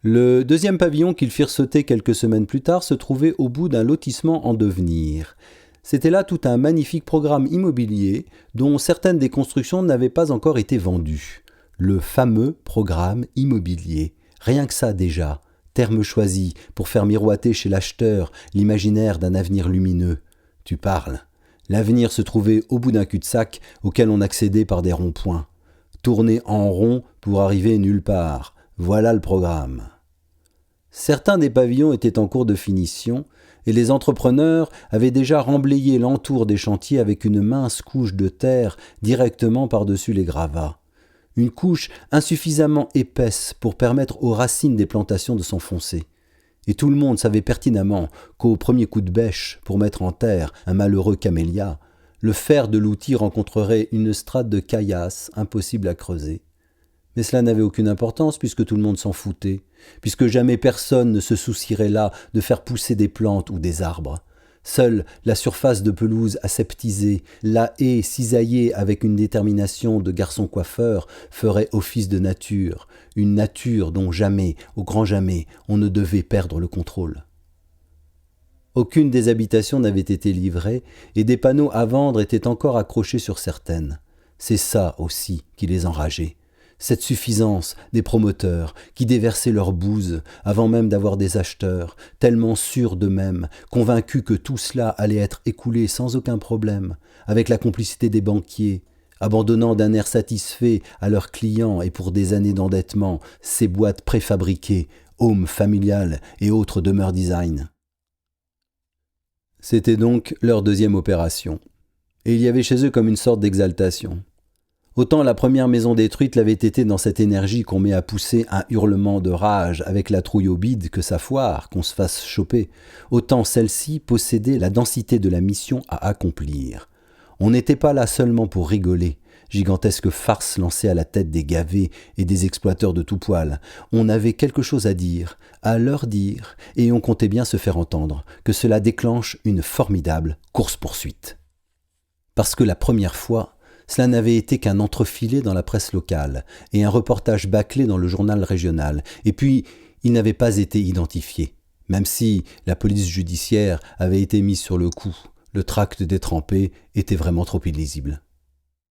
Le deuxième pavillon qu'ils firent sauter quelques semaines plus tard se trouvait au bout d'un lotissement en devenir. C'était là tout un magnifique programme immobilier dont certaines des constructions n'avaient pas encore été vendues. Le fameux programme immobilier. Rien que ça déjà, terme choisi pour faire miroiter chez l'acheteur l'imaginaire d'un avenir lumineux. Tu parles. L'avenir se trouvait au bout d'un cul-de-sac auquel on accédait par des ronds-points. Tourner en rond pour arriver nulle part. Voilà le programme. Certains des pavillons étaient en cours de finition et les entrepreneurs avaient déjà remblayé l'entour des chantiers avec une mince couche de terre directement par-dessus les gravats. Une couche insuffisamment épaisse pour permettre aux racines des plantations de s'enfoncer. Et tout le monde savait pertinemment qu'au premier coup de bêche pour mettre en terre un malheureux camélia, le fer de l'outil rencontrerait une strate de caillasse impossible à creuser. Mais cela n'avait aucune importance puisque tout le monde s'en foutait, puisque jamais personne ne se soucierait là de faire pousser des plantes ou des arbres. Seule la surface de pelouse aseptisée, la haie cisaillée avec une détermination de garçon coiffeur ferait office de nature, une nature dont jamais, au grand jamais, on ne devait perdre le contrôle. Aucune des habitations n'avait été livrée et des panneaux à vendre étaient encore accrochés sur certaines. C'est ça aussi qui les enrageait. Cette suffisance des promoteurs qui déversaient leur bouse avant même d'avoir des acheteurs, tellement sûrs d'eux-mêmes, convaincus que tout cela allait être écoulé sans aucun problème, avec la complicité des banquiers, abandonnant d'un air satisfait à leurs clients et pour des années d'endettement ces boîtes préfabriquées, home familiales et autres demeures design. C'était donc leur deuxième opération. Et il y avait chez eux comme une sorte d'exaltation. Autant la première maison détruite l'avait été dans cette énergie qu'on met à pousser un hurlement de rage avec la trouille au bide que ça foire, qu'on se fasse choper, autant celle-ci possédait la densité de la mission à accomplir. On n'était pas là seulement pour rigoler, gigantesque farce lancée à la tête des gavés et des exploiteurs de tout poil. On avait quelque chose à leur dire, et on comptait bien se faire entendre, que cela déclenche une formidable course-poursuite. Parce que la première fois, cela n'avait été qu'un entrefilet dans la presse locale et un reportage bâclé dans le journal régional. Et puis, il n'avait pas été identifié, même si la police judiciaire avait été mise sur le coup. Le tract détrempé était vraiment trop illisible.